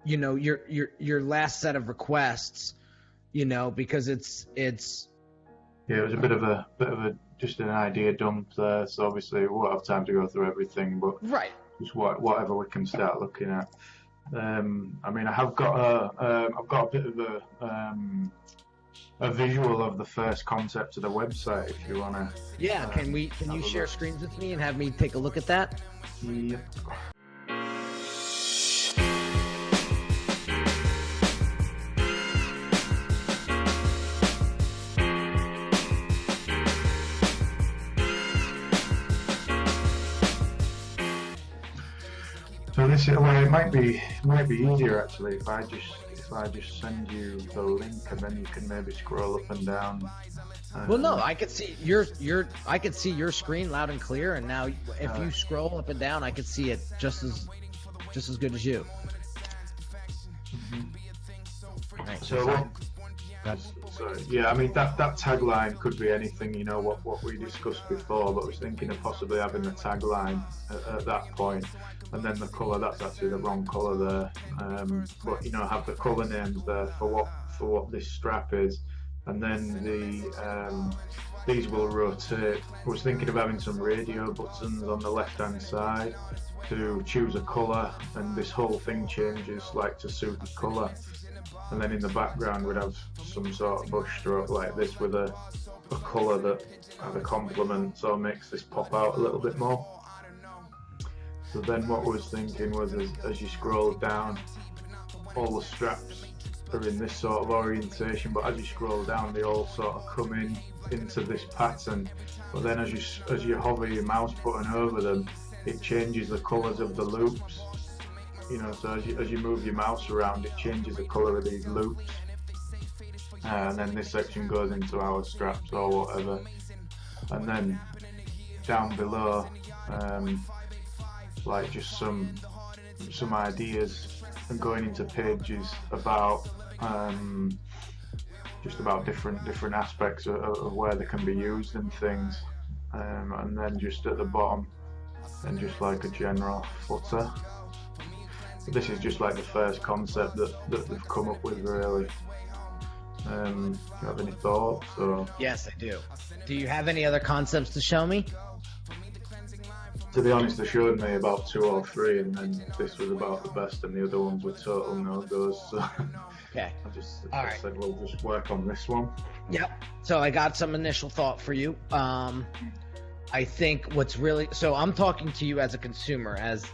you know, your last set of requests, you know, because it's Yeah, it was a bit of a just an idea dump there. So obviously we won't have time to go through everything, but right. just whatever we can start looking at. I mean, I've got a bit of a visual of the first concept of the website. If you wanna. Yeah. Can you share screens with me and have me take a look at that? Yep. So this, well, it might be easier actually if I just send you the link and then you can maybe scroll up and down. Well, no, I could see I could see your screen loud and clear, and now if you scroll up and down, I could see it just as good as you. Mm-hmm. Right, so yeah, I mean that tagline could be anything, you know, what we discussed before, but I was thinking of possibly having the tagline at that point, and then the colour, that's actually the wrong colour there, but you know, have the colour names there for what this strap is, and then these will rotate. I was thinking of having some radio buttons on the left hand side to choose a colour, and this whole thing changes like to suit the colour. And then in the background we'd have some sort of brush stroke like this with a colour that either complements or makes this pop out a little bit more. So then what I was thinking was, as you scroll down, all the straps are in this sort of orientation, but as you scroll down they all sort of come into this pattern. But then as you hover your mouse button over them, it changes the colours of the loops. You know, so as you move your mouse around, it changes the colour of these loops, and then this section goes into our straps or whatever. And then down below, like just some ideas, and going into pages about just about different aspects of where they can be used and things, and then just at the bottom, and just like a general footer. This is just like the first concept that they've come up with, really. Do you have any thoughts? Or? Yes, I do. Do you have any other concepts to show me? To be honest, they showed me about 2 or 3, and then this was about the best, and the other ones were total no-goes. So okay. I said, we'll just work on this one. Yep. So I got some initial thought for you. I think what's really, so I'm talking to you as a consumer, as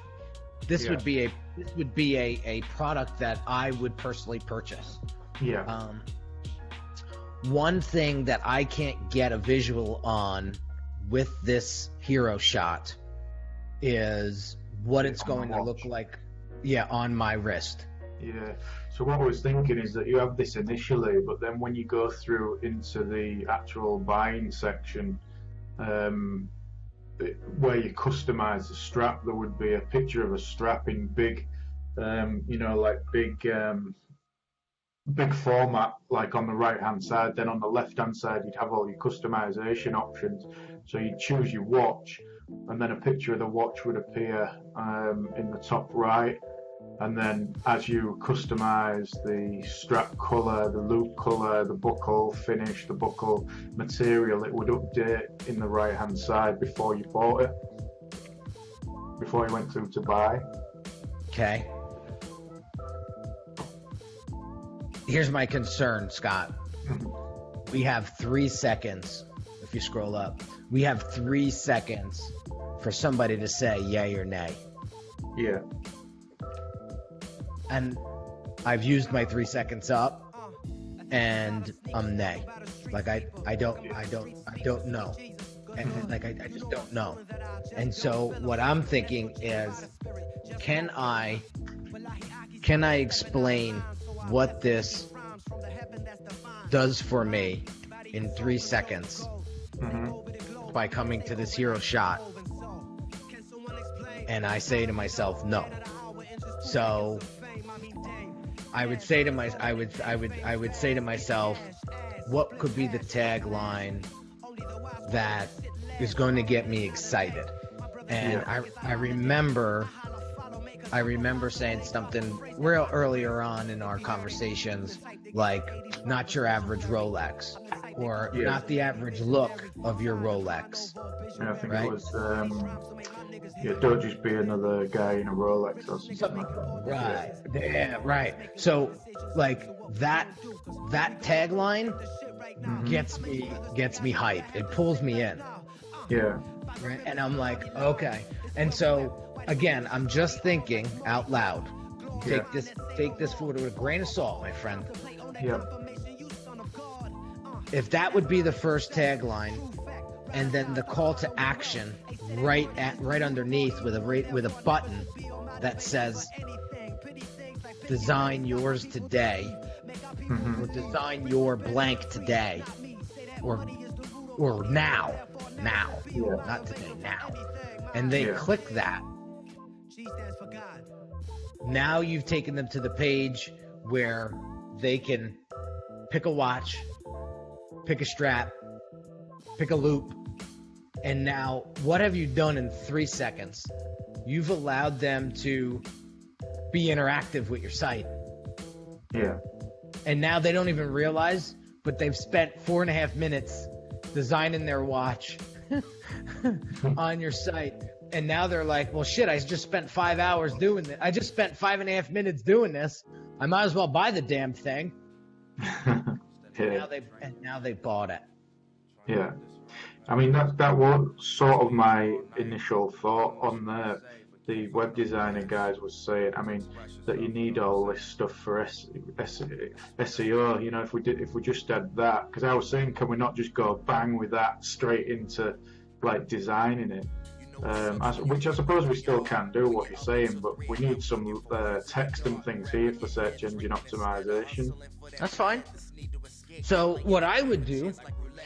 this would be a product that I would personally purchase. Yeah. One thing that I can't get a visual on with this hero shot is what it's going to look like, on my wrist. Yeah. So what I was thinking is that you have this initially, but then when you go through into the actual buying section, where you customize the strap, there would be a picture of a strap in big, like big format, like on the right hand side. Then on the left hand side you'd have all your customization options, so you'd choose your watch, and then a picture of the watch would appear in the top right, and then as you customize the strap color, the loop color, the buckle finish, the buckle material, it would update in the right hand side before you bought it, before you went through to buy. Okay. Here's my concern, Scott. We have 3 seconds. If you scroll up, we have 3 seconds for somebody to say yay or nay. Yeah. And I've used my 3 seconds up, and I'm nay. Like I don't know, and like I just don't know. And so what I'm thinking is, can I explain what this does for me in 3 seconds by coming to this hero shot? And I say to myself, no. So I would say to myself, what could be the tagline that is going to get me excited? And I remember I remember saying something real earlier on in our conversations, like not your average Rolex, or not the average look of your Rolex. Yeah, I think right? it was, don't just be another guy in a Rolex or something like that. Right. Yeah, right. So, like that tagline gets me hyped. It pulls me in. Yeah. Right. And I'm like, okay. And so again, I'm just thinking out loud. Take this forward with a grain of salt, my friend. Yeah. If that would be the first tagline, and then the call to action right underneath with a button that says design yours today, or design your blank today, or now, not today, now, and they click that. Now you've taken them to the page where they can pick a watch, pick a strap, pick a loop, and now what have you done in 3 seconds? You've allowed them to be interactive with your site. Yeah. And now they don't even realize, but they've spent 4.5 minutes designing their watch on your site. And now they're like, well, shit, I just spent 5 hours doing this. I just spent 5.5 minutes doing this. I might as well buy the damn thing. Yeah. And now they bought it. Yeah. I mean, that was sort of my initial thought on the web designer guys was saying. I mean, that you need all this stuff for SEO. You know, if we just had that, because I was saying, can we not just go bang with that straight into like designing it? Which I suppose we still can do what you're saying, but we need some text and things here for search engine optimization. That's fine. So what I would do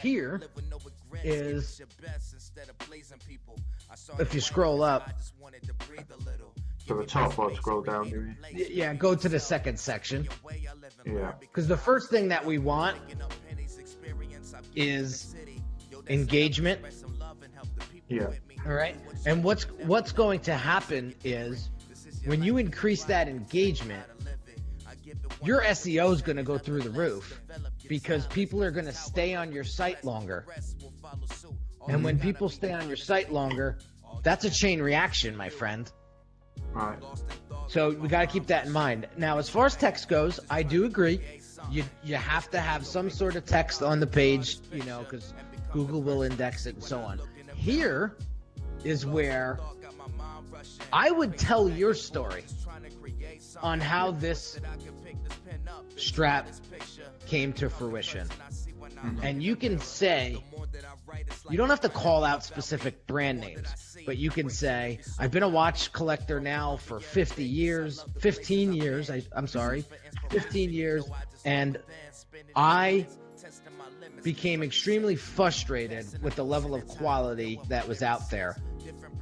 here is, if you scroll up to the top or scroll down, do you? Yeah, go to the second section. Yeah. Because the first thing that we want is engagement. Yeah. All right. And what's going to happen is when you increase that engagement, your SEO is going to go through the roof, because people are going to stay on your site longer. And when people stay on your site longer, that's a chain reaction, my friend. Right. So we got to keep that in mind. Now, as far as text goes, I do agree. You have to have some sort of text on the page, you know, because Google will index it and so on. Here is where I would tell your story on how this strap came to fruition. And you can say, you don't have to call out specific brand names, but you can say, I've been a watch collector now for 15 years, and I became extremely frustrated with the level of quality that was out there.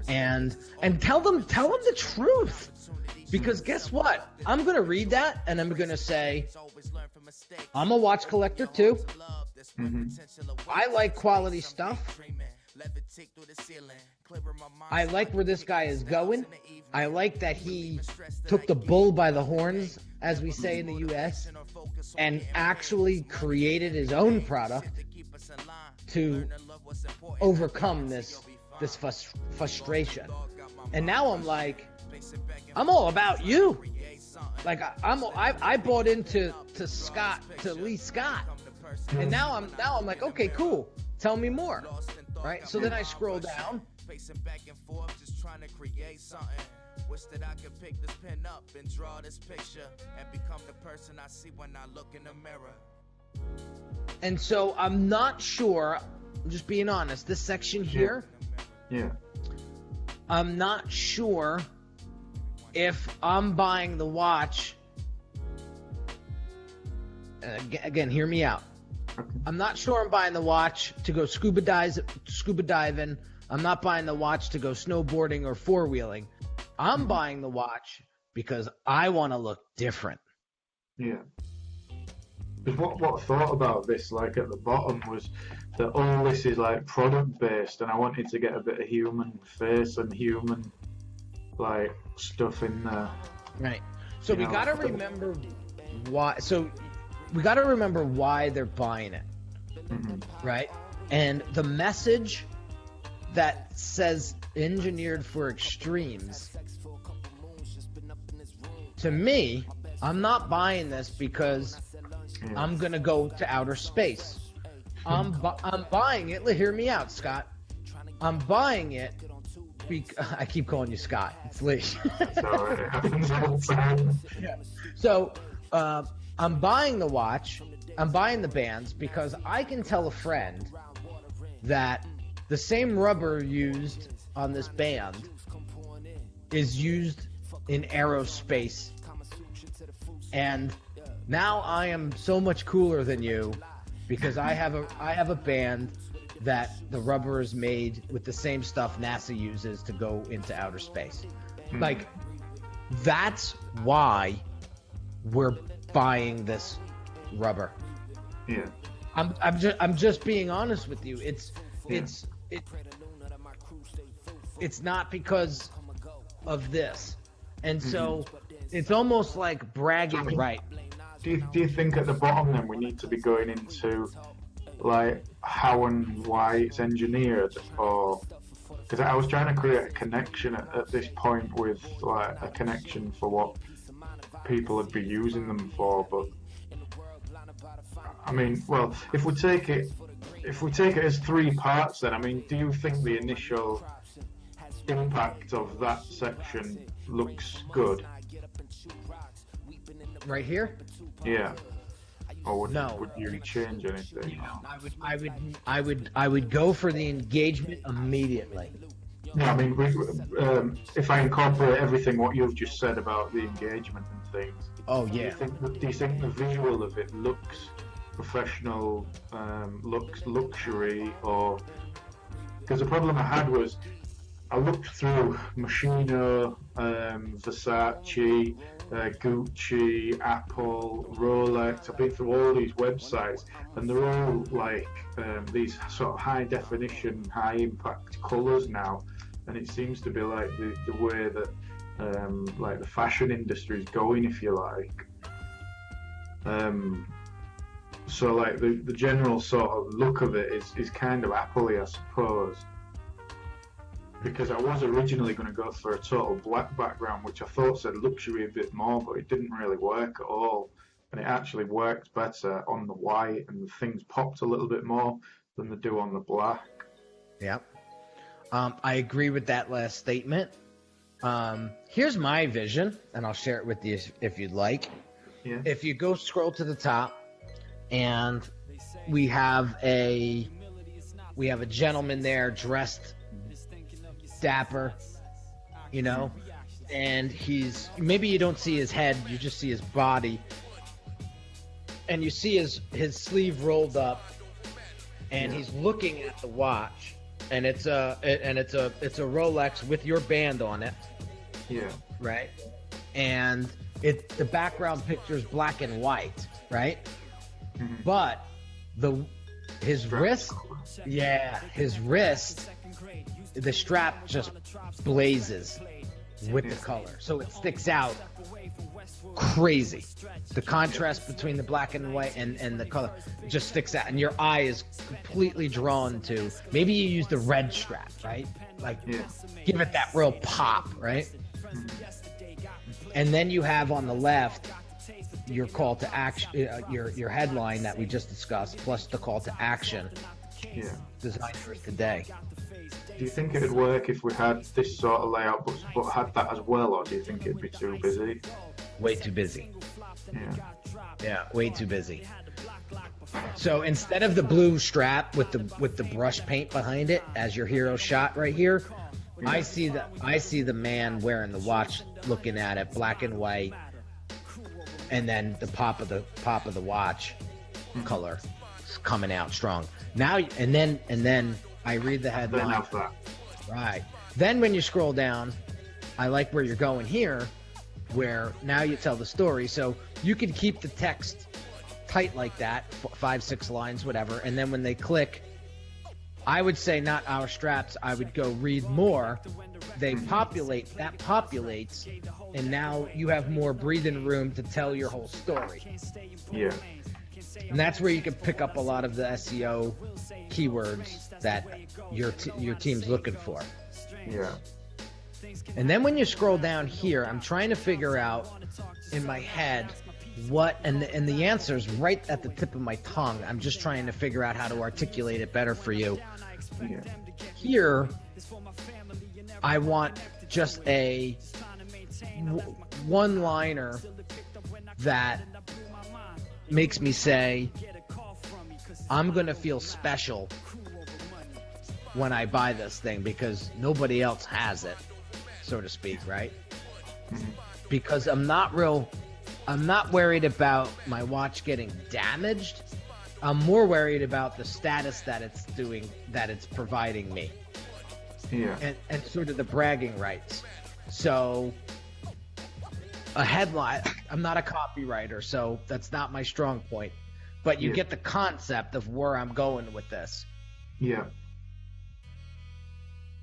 And tell them the truth, because guess what? I'm going to read that and I'm going to say, I'm a watch collector too. I like quality stuff. I like where this guy is going. I like that he took the bull by the horns, as we say in the US, and actually created his own product to overcome this frustration. And now I'm like, I'm all about you. Like I bought into Lee Scott, and now I'm like, okay, cool. Tell me more, right? So then I scroll down. Wish that I could pick this pen up and draw this picture and become the person I see when I look in the mirror. And so I'm not sure, I'm just being honest, this section here, I'm not sure if I'm buying the watch. Again, hear me out. I'm not sure I'm buying the watch to go scuba diving. I'm not buying the watch to go snowboarding or four-wheeling. I'm buying the watch because I want to look different. Yeah. Because what I thought about this, like at the bottom, was that all this is like product based, and I wanted to get a bit of human face and human like stuff in there. Right. So we got to remember why. So we got to remember why they're buying it. Right. And the message that says engineered for extremes, to me, I'm not buying this because I'm going to go to outer space. I'm buying it. Hear me out, Scott. I'm buying it because I keep calling you Scott. It's late. Yeah. So I'm buying the watch. I'm buying the bands because I can tell a friend that the same rubber used on this band is used in aerospace. And now I am so much cooler than you because I have a band that the rubber is made with the same stuff NASA uses to go into outer space. Like, that's why we're buying this rubber. Yeah. I'm just being honest with you. It's not because of this. And so it's almost like bragging right. Do you think at the bottom then we need to be going into like how and why it's engineered, or because I was trying to create a connection at this point with like a connection for what people would be using them for, but I mean, well, if we take it as three parts, then I mean, do you think the initial impact of that section looks good? Right here? Yeah. Or No. Would you change anything? I would go for the engagement immediately. No, I mean, if I incorporate everything what you've just said about the engagement and things. Oh yeah. Do you think the visual of it looks professional, looks luxury, or because the problem I had was I looked through Moschino, Versace, Gucci, Apple, Rolex. I've been through all these websites, and they're all like these sort of high definition, high impact colours now, and it seems to be like the way that like the fashion industry is going, if you like. So like the general sort of look of it is kind of Apple-y, I suppose. Because I was originally going to go for a total black background, which I thought said luxury a bit more, but it didn't really work at all. And it actually worked better on the white, and the things popped a little bit more than they do on the black. Yeah. I agree with that last statement. Here's my vision, and I'll share it with you if you'd like. Yeah. If you go scroll to the top, and we have a gentleman there dressed dapper, you know, and maybe you don't see his head, you just see his body, and you see his sleeve rolled up, and he's looking at the watch, and it's a Rolex with your band on it. Yeah. Right. And the background picture is black and white, right? But his wrist, the strap just blazes with the color, so it sticks out crazy. The contrast between the black and white and the color just sticks out, and your eye is completely drawn to. Maybe you use the red strap, right? Like, give it that real pop, right? And then you have on the left your call to action, your headline that we just discussed, plus the call to action. Yeah. Designed for today. Do you think it'd work if we had this sort of layout, but had that as well, or do you think it'd be too busy? Way too busy. Yeah, way too busy. So instead of the blue strap with the brush paint behind it as your hero shot right here, I see the man wearing the watch, looking at it, black and white, and then the pop of the watch color coming out strong. Now and then I read the headline. Then that. Right. Then when you scroll down, I like where you're going here, where now you tell the story. So you could keep the text tight like that, 5-6 lines, whatever. And then when they click, I would say not our straps. I would go read more. they populates, and now you have more breathing room to tell your whole story. Yeah. And that's where you can pick up a lot of the SEO keywords that your team's looking for. Yeah. And then when you scroll down here, I'm trying to figure out in my head what, and the answer's right at the tip of my tongue. I'm just trying to figure out how to articulate it better for you. Yeah. Here, I want just a one-liner that makes me say, I'm going to feel special when I buy this thing because nobody else has it, so to speak, right? Because I'm not worried about my watch getting damaged. I'm more worried about the status that it's providing me. Yeah. And sort of the bragging rights. So a headline, I'm not a copywriter, so that's not my strong point. But you get the concept of where I'm going with this. Yeah.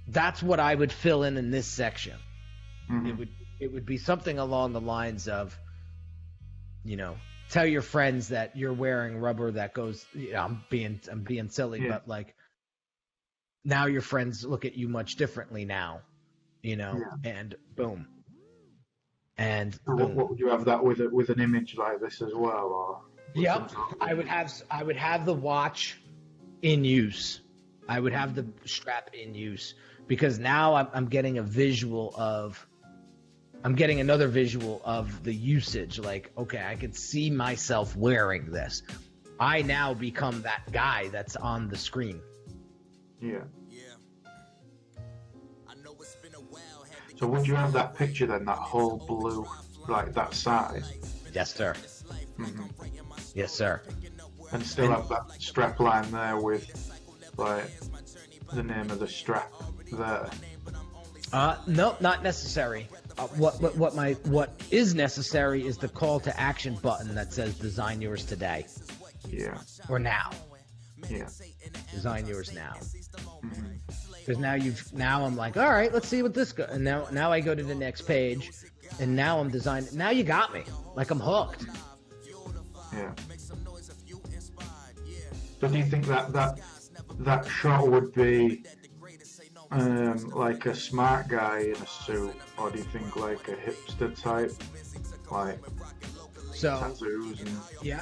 That's what I would fill in this section. Mm-hmm. It would be something along the lines of, tell your friends that you're wearing rubber that goes, I'm being silly, but like now your friends look at you much differently now, and boom. And what would you have that with an image like this as well, or? Yep, I would have the watch in use. I would have the strap in use because now I'm getting another visual of the usage. Like, okay, I could see myself wearing this. I now become that guy that's on the screen. Yeah. So would you have that picture then, that whole blue, like that size? Yes, sir. Mm-hmm. Yes, sir. And still have that strap line there with, like, the name of the strap there. No, not necessary. What is necessary is the call to action button that says "Design yours today." Yeah. Or now. Yeah. Design yours now. Mm-hmm. Because now I'm like, all right, let's see what this goes. And now I go to the next page, and now I'm designing. Now you got me. Like I'm hooked. Yeah. So do you think that shot would be like a smart guy in a suit, or do you think like a hipster type, like tattoos and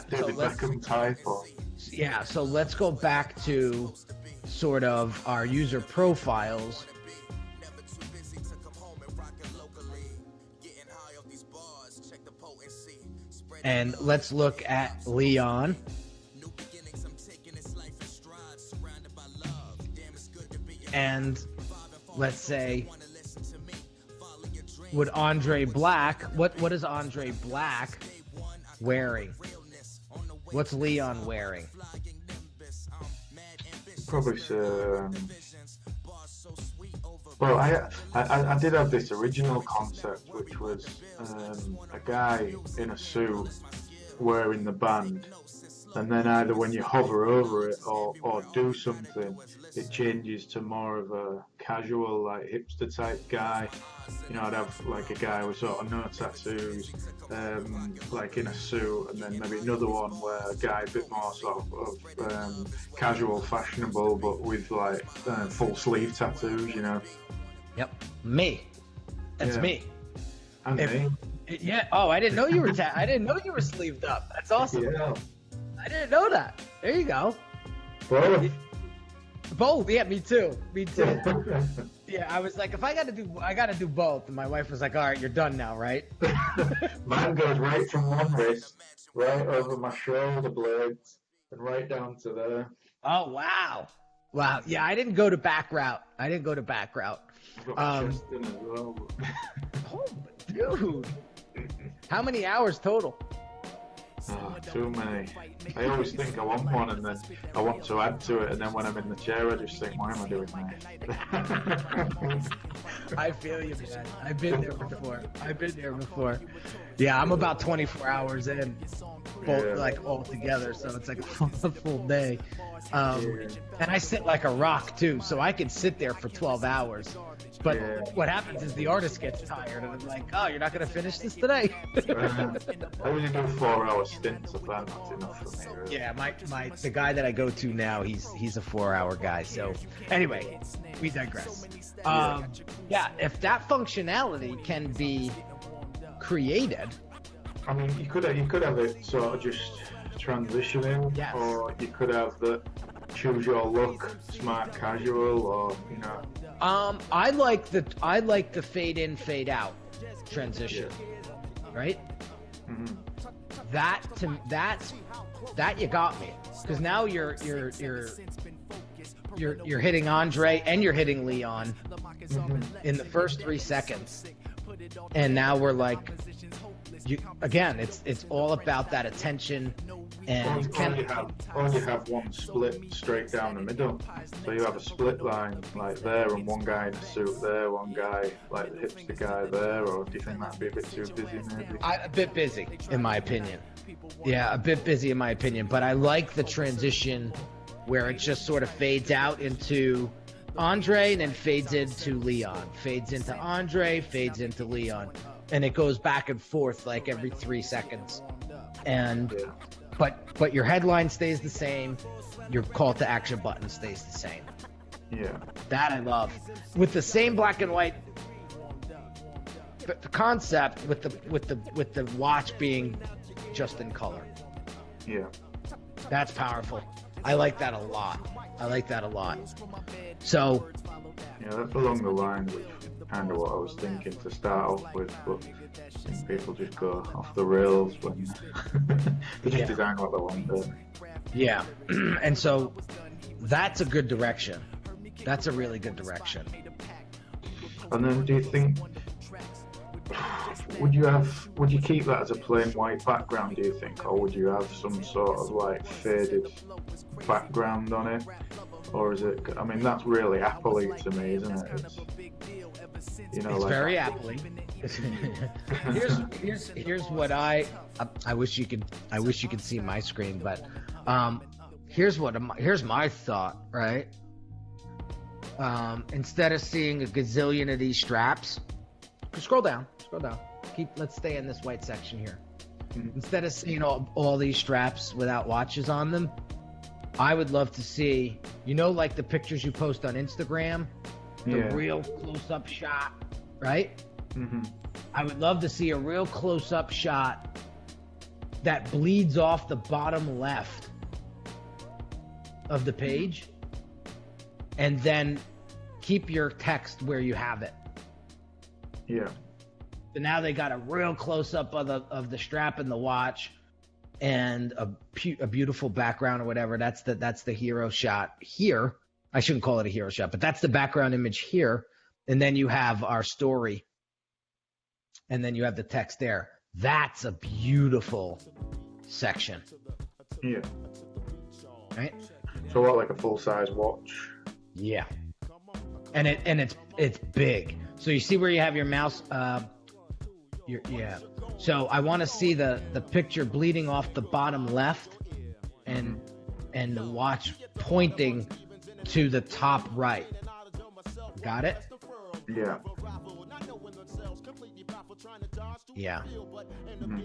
David Beckham type? Or? Yeah. So let's go back to sort of our user profiles. And let's look at Leon. And let's say, would Andre Black, what is Andre Black wearing? What's Leon wearing? Probably well, I did have this original concept, which was a guy in a suit wearing the band, and then either when you hover over it or do something, it changes to more of a casual, like hipster type guy. I'd have like a guy with sort of no tattoos, like in a suit, and then maybe another one where a guy a bit more sort of casual, fashionable, but with like full sleeve tattoos. Yep, me. That's me. And me. Yeah. Oh, I didn't know you were. I didn't know you were sleeved up. That's awesome. Yeah. I didn't know that. There you go. Both. Yeah, me too. Yeah, I was like, I gotta do both. And my wife was like, all right, you're done now, right? Mine goes right from one wrist, right over my shoulder blades, and right down to there. Oh, wow. Wow. Yeah, I didn't go to back route. I've got my chest in as well. Oh, dude. How many hours total? Oh, too many. I always think I want one, and then I want to add to it, and then when I'm in the chair, I just think, why am I doing that? I feel you, man. I've been there before. Yeah, I'm about 24 hours in, like all together, so it's like a full day. And I sit like a rock too, so I can sit there for 12 hours. But what happens is the artist gets tired and I'm like, oh, you're not going to finish this today. I only do 4-hour stints. I find that's enough for me. Really. Yeah, the guy that I go to now, he's a 4-hour guy. So anyway, we digress. Yeah, if that functionality can be created, I mean, you could have it sort of just transitioning, yes. Or you could have the choose your look, smart casual, or you know. I like the fade in, fade out transition, right? Mm-hmm. That you got me, because now you're hitting Andre and you're hitting Leon in the first 3 seconds, and now we're like, it's all about that attention. And or you have one split straight down the middle, so you have a split line like there, and one guy in a suit there, one guy like the hipster guy there. Or do you think that'd be a bit too busy? Maybe a bit busy, in my opinion. Yeah, a bit busy in my opinion. But I like the transition where it just sort of fades out into Andre and then fades into Leon, fades into Andre, fades into Leon, and it goes back and forth like every 3 seconds. And but your headline stays the same, your call to action button stays the same. Yeah, that I love. With the same black and white, but the concept with the watch being just in color. Yeah, that's powerful. I like that a lot. So yeah, that's along the lines of kind of what I was thinking to start off with, but I think people just go off the rails when they just design what they want to. Yeah, and so that's a good direction. That's a really good direction. And then, do you think would you keep that as a plain white background? Do you think, or would you have some sort of like faded background on it, or is it? I mean, that's really Apple-y to me, isn't it? It's, it's like, very Apple-y. here's what I wish you could see my screen, but here's my thought, right? Instead of seeing a gazillion of these straps, scroll down. Let's stay in this white section here. Instead of seeing all these straps without watches on them, I would love to see, like the pictures you post on Instagram, the real close-up shot, right? Mm-hmm. I would love to see a real close-up shot that bleeds off the bottom left of the page, and then keep your text where you have it. Yeah. So now they got a real close-up of the strap and the watch, and a beautiful background or whatever. That's the hero shot here. I shouldn't call it a hero shot, but that's the background image here. And then you have our story, and then you have the text there. That's a beautiful section. Yeah. Right. So what, like a full-size watch? Yeah. And it's big. So you see where you have your mouse. So I want to see the picture bleeding off the bottom left, and the watch pointing to the top right. Got it? Yeah. Yeah. Mm-hmm.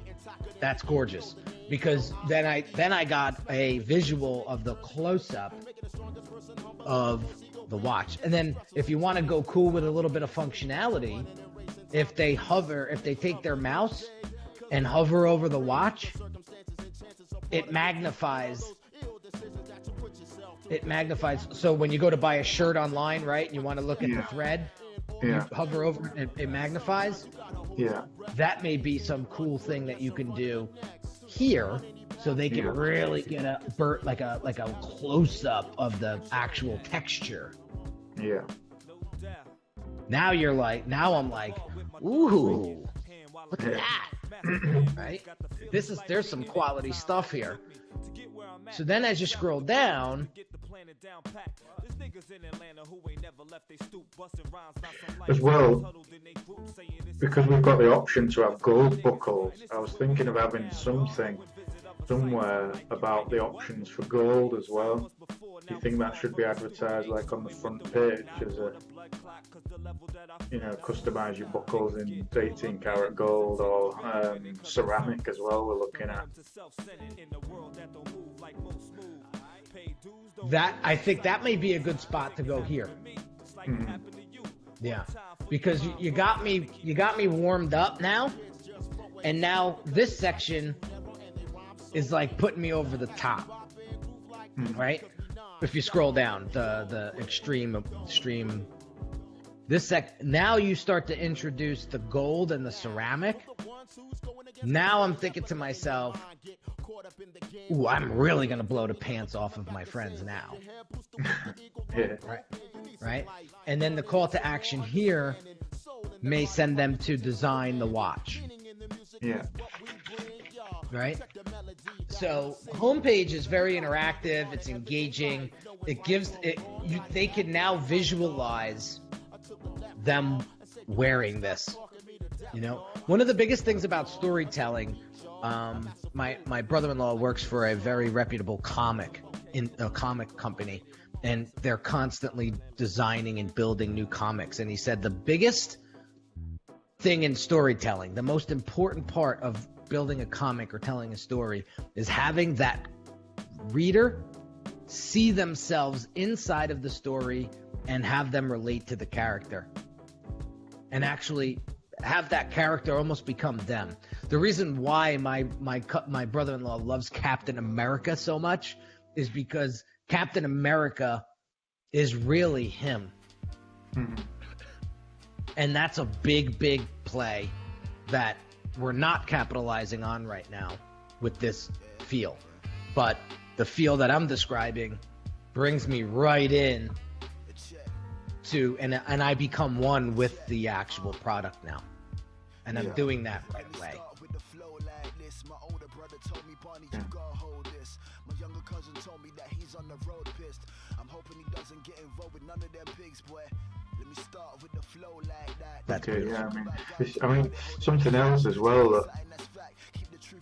That's gorgeous, because then I got a visual of the close-up of the watch. And then if you want to go cool with a little bit of functionality, if they take their mouse and hover over the watch, it magnifies. So when you go to buy a shirt online, right, and you want to look at the thread, you hover over it, it magnifies. Yeah. That may be some cool thing that you can do here, so they can really get a close up of the actual texture. Yeah. Now I'm like, ooh, look at that. Right? There's some quality stuff here. So then as you scroll down, as well, because we've got the option to have gold buckles, I was thinking of having something somewhere about the options for gold as well. Do you think that should be advertised like on the front page as a you know, customize your buckles in 18 karat gold or ceramic as well. We're looking at that. I think that may be a good spot to go here. Yeah, because you got me warmed up now, and now this section is like putting me over the top, right? If you scroll down the extreme, now you start to introduce the gold and the ceramic. Now I'm thinking to myself, ooh, I'm really gonna blow the pants off of my friends now. yeah. Right? And then the call to action here may send them to design the watch. Yeah. Right? So homepage is very interactive. It's engaging. It gives it. They can now visualize them wearing this. You know, one of the biggest things about storytelling. My brother-in-law works for a very reputable comic company, and they're constantly designing and building new comics. And he said the biggest thing in storytelling, the most important part of building a comic or telling a story, is having that reader see themselves inside of the story and have them relate to the character and actually have that character almost become them. The reason why my brother-in-law loves Captain America so much is because Captain America is really him. And that's a big play that we're not capitalizing on right now with this feel. But the feel that I'm describing brings me right in to, and I become one with the actual product now. And I'm doing that right away. That's okay, yeah, I mean, something else as well that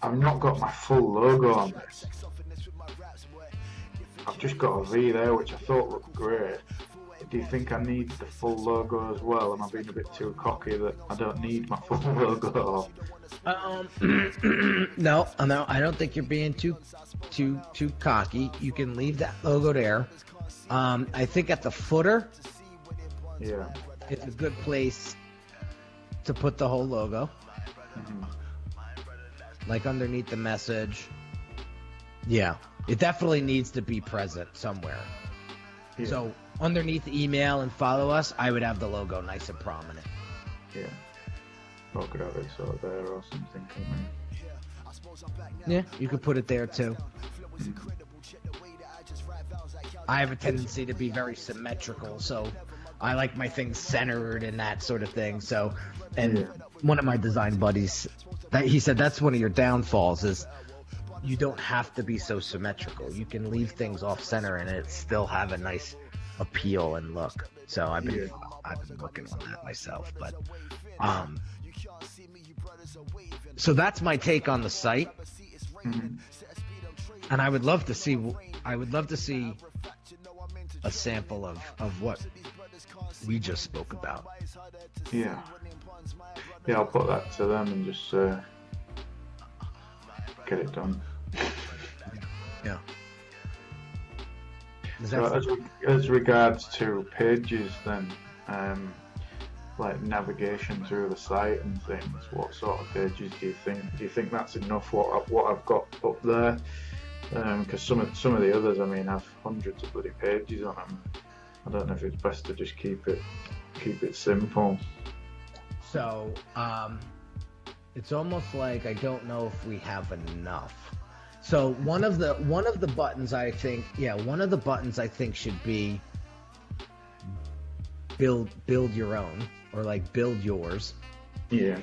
I've not got my full logo on this. I've just got a V there, which I thought looked great. Do you think I need the full logo as well? Am I being a bit too cocky that I don't need my full logo? No, I don't think you're being too cocky. You can leave that logo there. I think at the footer, yeah, it's a good place to put the whole logo. Like underneath the message. Yeah, it definitely needs to be present somewhere. Yeah. So underneath the email and follow us, I would have the logo nice and prominent. Yeah. Or could have it sort of there or something. Yeah, you could put it there too. I have a tendency to be very symmetrical, so I like my things centered and that sort of thing. So, and one of my design buddies, he said that's one of your downfalls is you don't have to be so symmetrical. You can leave things off center and it still have a nice appeal and look. So I've been working on that myself. But so that's my take on the site. And I would love to see a sample of what we just spoke about. Yeah, I'll put that to them and just get it done. Yeah. So as regards to pages, then, like navigation through the site and things, what sort of pages do you think? Do you think that's enough? What I've got up there? Because some of the others, I mean, have hundreds of bloody pages on them. I don't know if it's best to just keep it simple. So it's almost like I don't know if we have enough. So one of the buttons I think should be build your own, or like build yours. Yeah.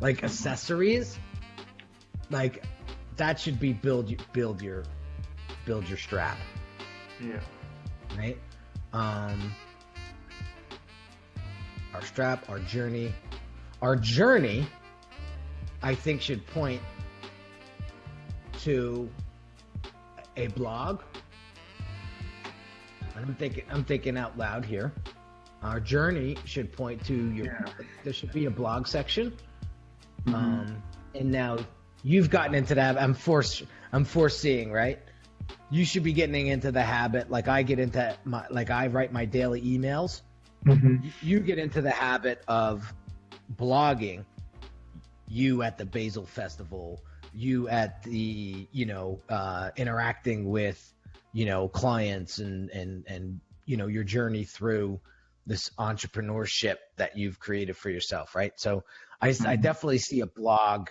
Like accessories, like that should be build your strap. Yeah. Right. Our strap, our journey, I think should point to a blog, and I'm thinking out loud here. Our journey should point to your. There should be a blog section. And now you've gotten into that. I'm foreseeing, right? You should be getting into the habit, like I get into I write my daily emails. You get into the habit of blogging. You at the Basil Festival, you at the, interacting with, clients and your journey through this entrepreneurship that you've created for yourself, right? So I definitely see a blog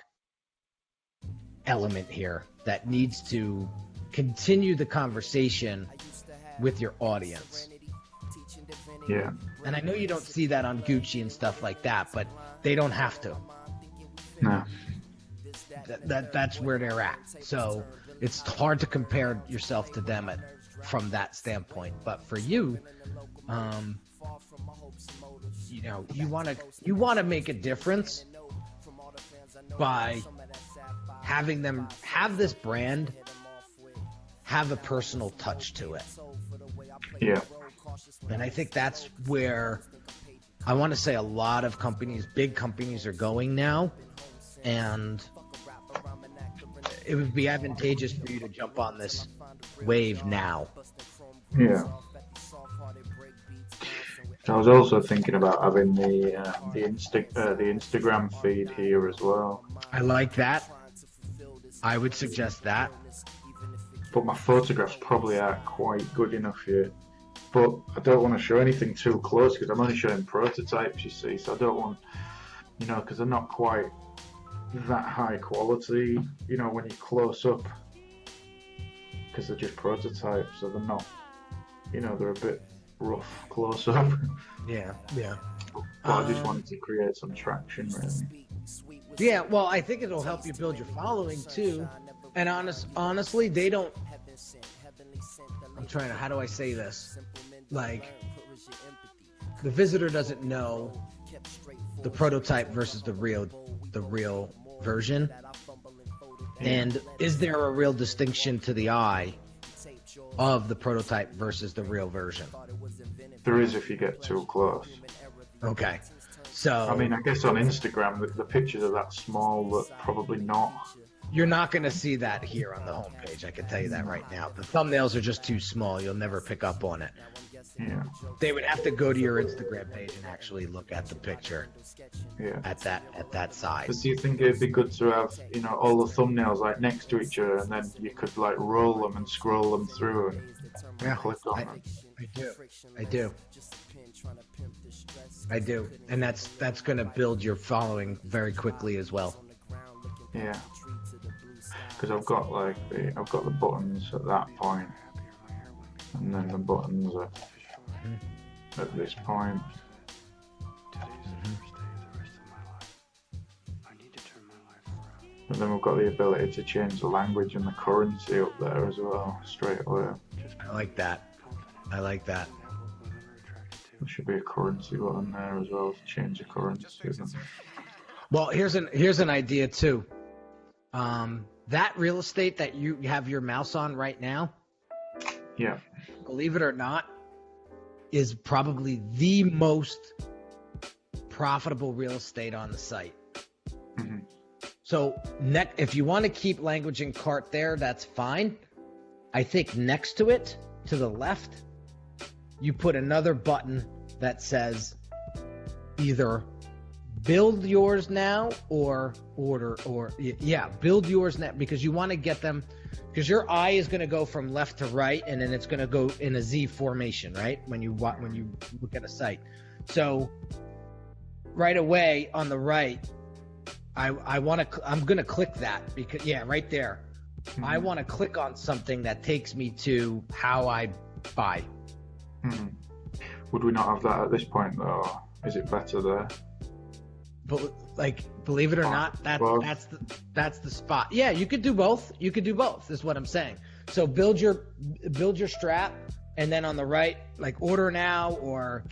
element here that needs to continue the conversation with your audience. Yeah. And I know you don't see that on Gucci and stuff like that, but they don't have to. No. That's where they're at. So it's hard to compare yourself to them from that standpoint. But for you, you want to make a difference by having them have this brand have a personal touch to it. Yeah. And I think that's where I want to say a lot of companies, big companies, are going now. And it would be advantageous for you to jump on this wave now. Yeah. I was also thinking about having the Instagram feed here as well. I like that. I would suggest that. But my photographs probably aren't quite good enough yet. But I don't want to show anything too close because I'm only showing prototypes, you see. So I don't want, because they're not quite that high quality, when you close up, because they're just prototypes, so they're not, they're a bit rough close up. Yeah. But I just wanted to create some traction, really. Yeah, well, I think it'll help you build your following too. And honestly, they don't. How do I say this? Like, the visitor doesn't know the prototype versus the real version. And is there a real distinction to the eye of the prototype versus the real version? There is if you get too close. Okay. So I mean, I guess on Instagram, the pictures are that small that probably not. You're not going to see that here on the homepage. I can tell you that right now. The thumbnails are just too small. You'll never pick up on it. Yeah. They would have to go to your Instagram page and actually look at the picture. Yeah. At that size. But do you think it'd be good to have, all the thumbnails like next to each other, and then you could like roll them and scroll them through and click on them? I do. And that's going to build your following very quickly as well. Yeah. Because I've got the buttons at that point, and then the buttons at this point. And then we've got the ability to change the language and the currency up there as well, straight away. I like that. There should be a currency button there as well to change the currency. Well, here's an idea too. That real estate that you have your mouse on right now, yeah, believe it or not, is probably the most profitable real estate on the site. Mm-hmm. So if you want to keep language and cart there, that's fine. I think next to it, to the left, you put another button that says either build yours now or order, or build yours now, because you want to get them, because your eye is going to go from left to right, and then it's going to go in a Z formation, right? When you look at a site. So right away on the right, I'm going to click that because right there. Mm-hmm. I want to click on something that takes me to how I buy. Mm-hmm. Would we not have that at this point though? Is it better there? But believe it or not, that's the spot. Yeah, you could do both. Is what I'm saying. So build your strap, and then on the right, like order now or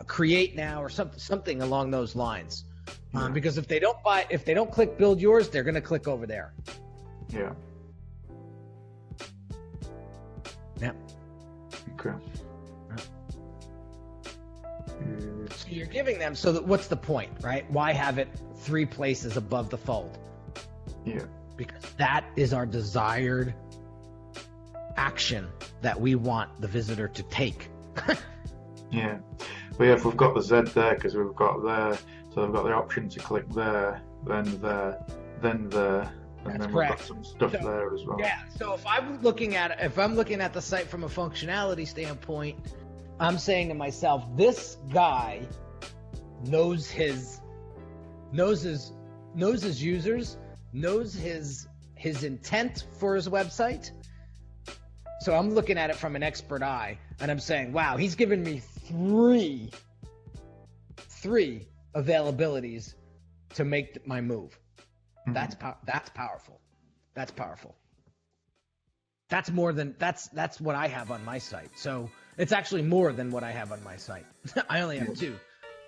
create now or something along those lines. Yeah. Because if they don't click build yours, they're gonna click over there. Yeah. Okay. So you're giving them, so that what's the point, right? Why have it 3 places above the fold? Yeah. Because that is our desired action that we want the visitor to take. Yeah. But yeah, if we've got the Z there, because we've got there, so they've got the option to click there, then there, then there, and then we've got some stuff there as well. Yeah. So if I'm looking at the site from a functionality standpoint, I'm saying to myself, this guy knows his users, knows his intent for his website. So I'm looking at it from an expert eye, and I'm saying, wow, he's given me three availabilities to make my move. Mm-hmm. That's powerful. That's powerful. That's more than that's what I have on my site. So it's actually more than what I have on my site. I only have 2.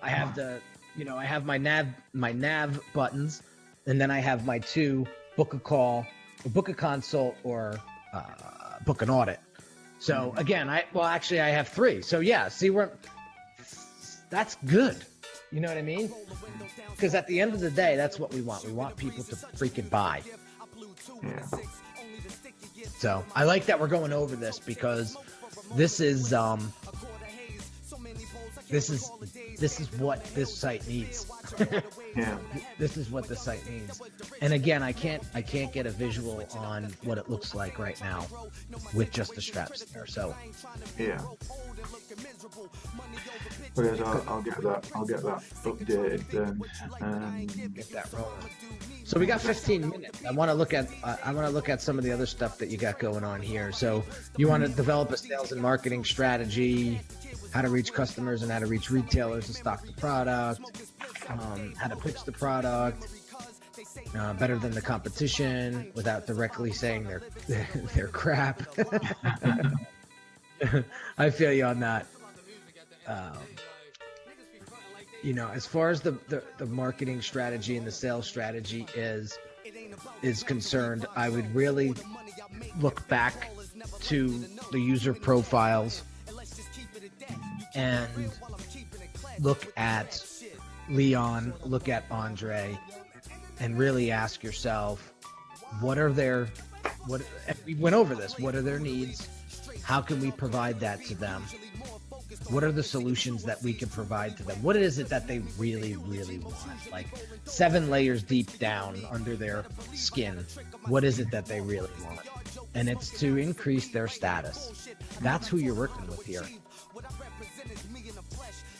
I have I have my nav buttons, and then I have my 2 book a call, or book a consult, or book an audit. So again, I have 3. So yeah, see where that's good. You know what I mean? Because at the end of the day, that's what we want. We want people to freaking buy. Yeah. So I like that we're going over this, because this is what this site needs. Yeah. This is what the site needs. And again, I can't get a visual on what it looks like right now with just the straps there. So yeah. Okay, so I'll get that updated then. Get that rolling. So we got 15 minutes. I want to look at some of the other stuff that you got going on here. So you want to develop a sales and marketing strategy, how to reach customers and how to reach retailers to stock the product, how to pitch the product better than the competition without directly saying they're crap. I feel you on that. As far as the marketing strategy and the sales strategy is concerned, I would really look back to the user profiles and look at Leon, look at Andre, and really ask yourself, we went over this, what are their needs? How can we provide that to them? What are the solutions that we can provide to them? What is it that they really, really want? Like 7 layers deep down under their skin, what is it that they really want? And it's to increase their status. That's who you're working with here.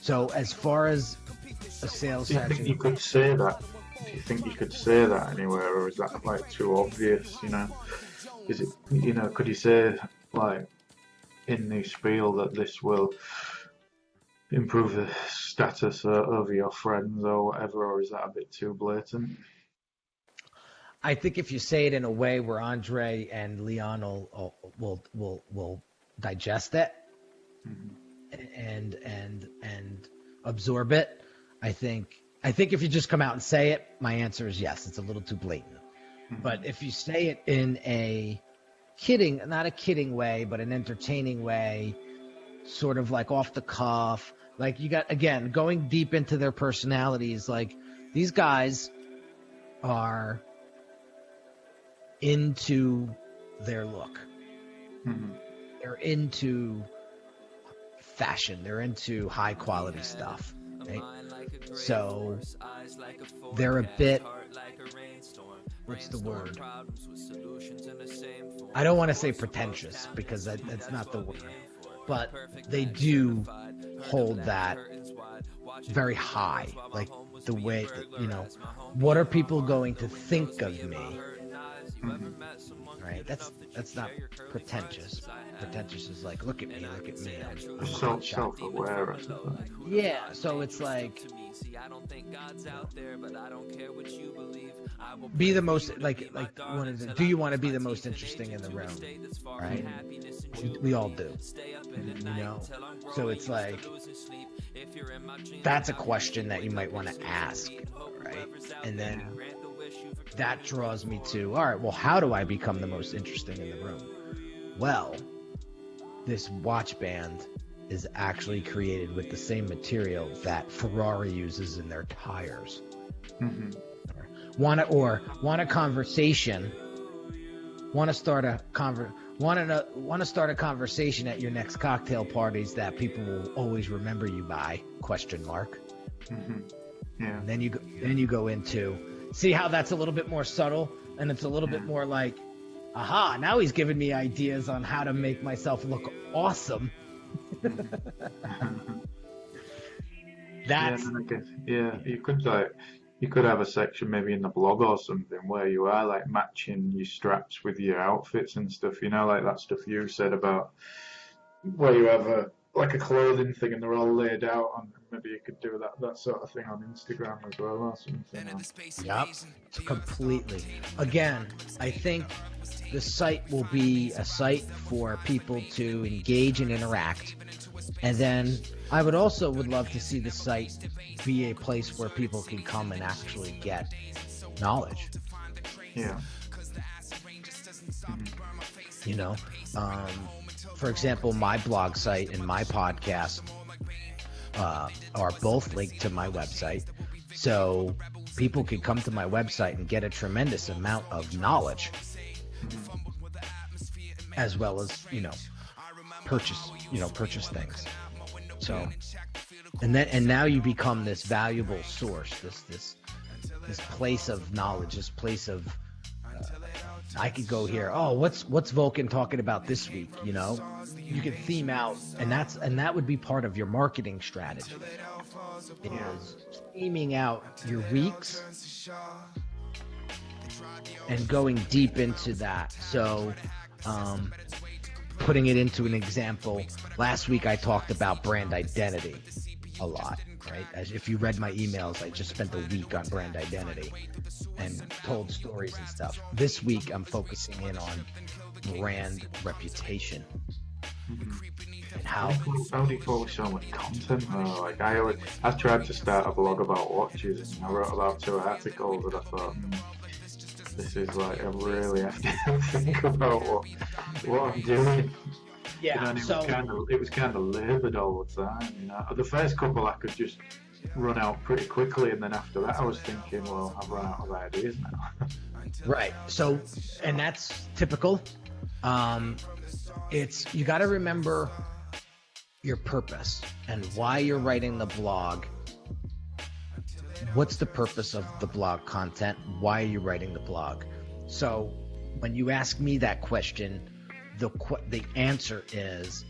So as far as a sales Do you think you could say that? Do you think you could say that anywhere, or is that like too obvious? Is it? Could you say like in the spiel that this will improve the status of your friends or whatever, or is that a bit too blatant? I think if you say it in a way where Andre and Leon will digest it and absorb it, I think if you just come out and say it, my answer is yes. It's a little too blatant. But if you say it in a not a kidding way, but an entertaining way, sort of like off the cuff, like you got, again, going deep into their personalities, like these guys are into their look. They're into fashion. They're into high quality stuff. Right? So they're a bit, what's the word? I don't want to say pretentious, because that's not the word, but they do hold that very high, like the way that, what are people going to think of me? Right? That's not pretentious. Pretentious is like, look at me. I'm self-aware. Yeah, so it's like, be the most, do you want to be the most interesting in the room? Right? We all do. So it's like, that's a question that you might want to ask, right? And then that draws me to, all right, well, how do I become the most interesting in the room? Well, this watch band is actually created with the same material that Ferrari uses in their tires. Mm-hmm. Want a conversation? Want to start a conversation at your next cocktail parties that people will always remember you by? ? Mm-hmm. Yeah. And then you go into, see how that's a little bit more subtle, and it's a little bit more like, aha, now he's giving me ideas on how to make myself look awesome. That's you could have a section maybe in the blog or something where you are like matching your straps with your outfits and stuff, you know, like that stuff you said about where you have a clothing thing and they're all laid out, and maybe you could do that sort of thing on Instagram as well or something. Yep, completely. Again, I think the site will be a site for people to engage and interact. And then I would love to see the site be a place where people can come and actually get knowledge. Yeah. You know, for example, my blog site and my podcast are both linked to my website. So people can come to my website and get a tremendous amount of knowledge, as well as, purchase things. So, and now you become this valuable source, this place of knowledge, this place of, I could go here. Oh, what's Vulcan talking about this week? You know, you could theme out, and that would be part of your marketing strategy. It is theming out your weeks and going deep into that. So, putting it into an example, last week I talked about brand identity a lot, right? As if you read my emails, I just spent a week on brand identity and told stories and stuff. This week I'm focusing in on brand reputation. And how do you focus so much content? Like I tried to start a blog about watches, and I wrote about 2 articles, and I thought, this is like, I really have to think about what I'm doing. Yeah, and it was kind of laboured all the time. You know, the first couple I could just run out pretty quickly, and then after that I was thinking, well, I've run out of ideas now. Right. So, and that's typical. You got to remember your purpose and why you're writing the blog. What's the purpose of the blog content? Why are you writing the blog? So when you ask me that question, the answer is,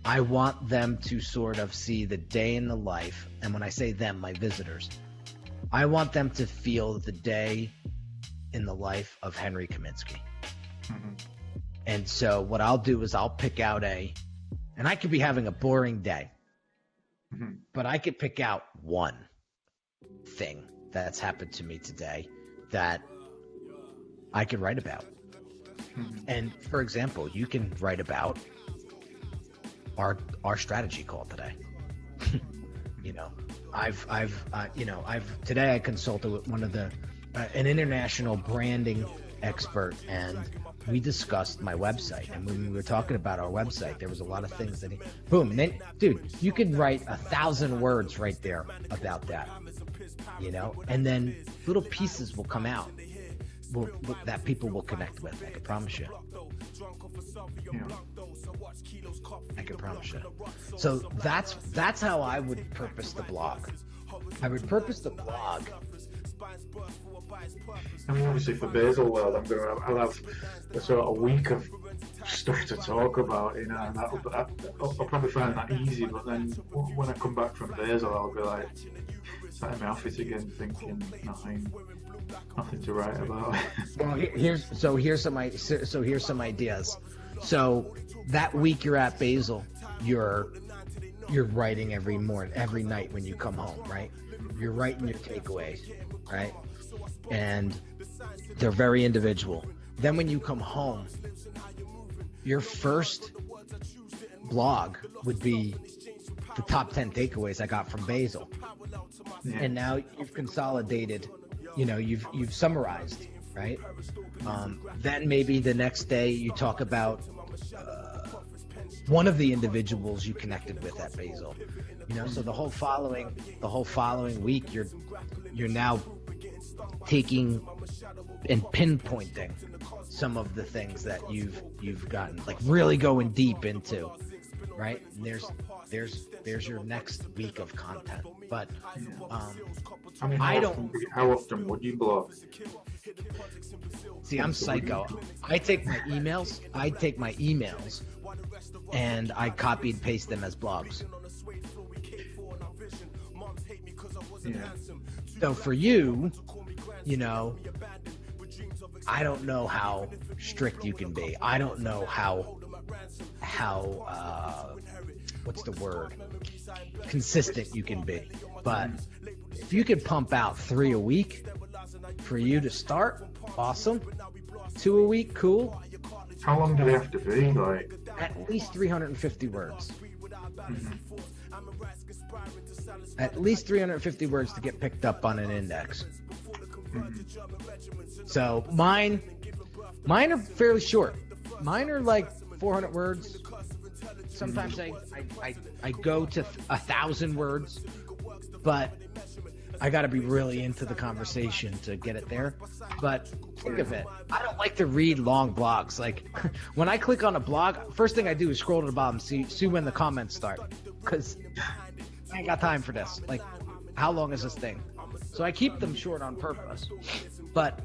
I want them to sort of see the day in the life. And when I say them, my visitors, I want them to feel the day in the life of Henry Kaminski. Mm-hmm. And so what I'll do is I'll pick out and I could be having a boring day, but I could pick out one thing that's happened to me today that I could write about. And for example, you can write about our strategy call today. Today I consulted with one of an international branding expert, and we discussed my website. And when we were talking about our website, there was a lot of things that boom. And then, dude, you can write 1,000 words right there about that, and then little pieces will come out that people will connect with. I can promise you. I can promise you. So that's how I would purpose the blog. I would purpose the blog. I mean, obviously for Basil World, I'll have a sort of week of stuff to talk about, and I'll probably find that easy. But then when I come back from Basil, I'll be like sat in my office again, thinking nothing to write about. Well, here's some ideas. So that week you're at Basil, you're writing every night when you come home, right? You're writing your takeaways, right? And they're very individual. Then when you come home, your first blog would be the top 10 takeaways I got from Basil. Yeah. And now you've consolidated, you've summarized, right? Then maybe the next day you talk about one of the individuals you connected with at Basil. You know, so the whole following week, you're now taking and pinpointing some of the things that you've gotten, like really going deep into, right? And there's your next week of content. But I mean, how often would you blog? See, I'm psycho. I take my emails and I copy and paste them as blogs. Yeah. So for you, you know, I don't know how strict you can be. I don't know how what's the word? Consistent you can be. But if you could pump out 3 a week for you to start, awesome. 2 a week, cool. How long do they have to be? Like at least 350 words. Mm-hmm. At least 350 words to get picked up on an index. Mm-hmm. So mine are fairly short. Mine are like 400 words. Sometimes I go to 1,000 words, but I got to be really into the conversation to get it there. But think of it. I don't like to read long blogs. Like when I click on a blog, first thing I do is scroll to the bottom, see when the comments start, because I ain't got time for this. Like, how long is this thing? So I keep them short on purpose, but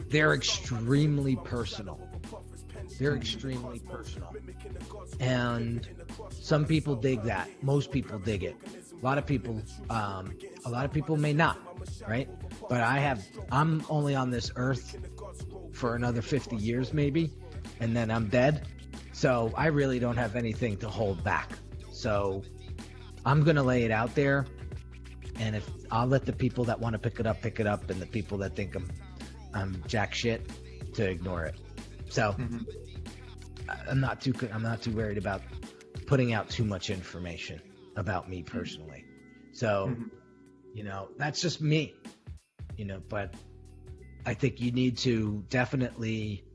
they're extremely personal. And some people dig that. Most people dig it. A lot of people may not, right? But I'm only on this earth for another 50 years maybe, and then I'm dead. So I really don't have anything to hold back. So I'm going to lay it out there. And if I'll let the people that want to pick it up, and the people that think I'm jack shit to ignore it. So I'm not too worried about putting out too much information about me personally. So, you know, that's just me, you know, but I think you need to definitely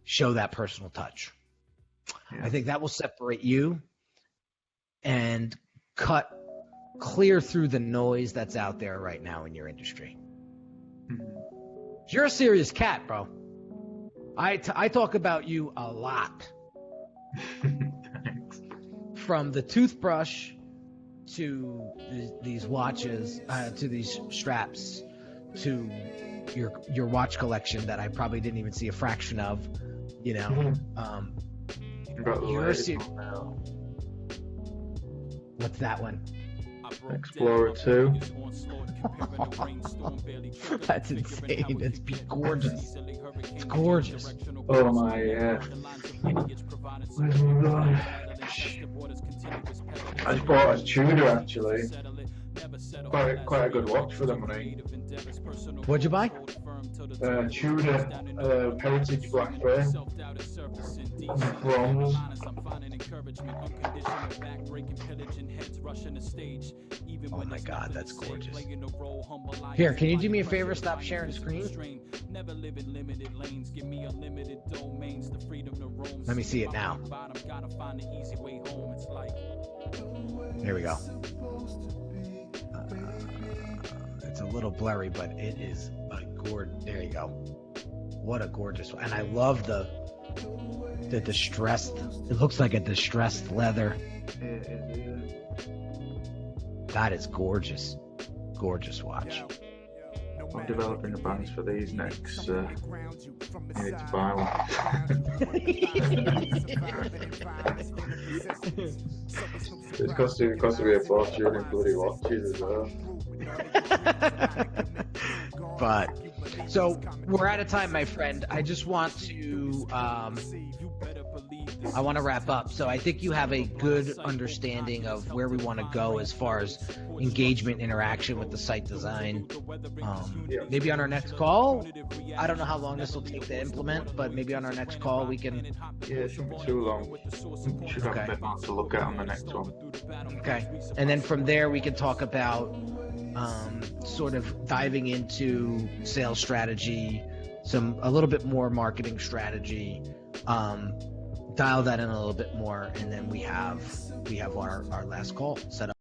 show that personal touch. Yeah. I think that will separate you and cut clear through the noise that's out there right now in your industry. You're a serious cat, bro. I talk about you a lot. Thanks. From the toothbrush to these watches, to these straps, to your watch collection that I probably didn't even see a fraction of. You know, you're a serious. What's that one? Explorer 2. That's insane. It's gorgeous. It's gorgeous. Oh my, yeah. Where's my God? I just bought a Tudor actually. Quite a good watch for the money. What'd you buy? Tudor Heritage Black Frame. Bronze. Oh my God, that's gorgeous. Here, can you do me a favor? Stop sharing the screen. Let me see it now. There we go. It's a little blurry, but it is a gorgeous. There you go. What a gorgeous one. And I love the distressed. It looks like a distressed leather. That is gorgeous. Gorgeous watch. I'm developing the bands for these next. I need to buy one. It's costing me a fortune in bloody watches as well. But so we're out of time, my friend. I just want to I want to wrap up. So I think you have a good understanding of where we want to go as far as engagement, interaction with the site design. Maybe on our next call, I don't know how long this will take to implement, but maybe on our next call we can. Yeah, it shouldn't be too long. Should have a bit more to look at on the next one. Okay, and then from there we can talk about sort of diving into sales strategy, a little bit more marketing strategy. dial that in a little bit more, and then we have our last call set up.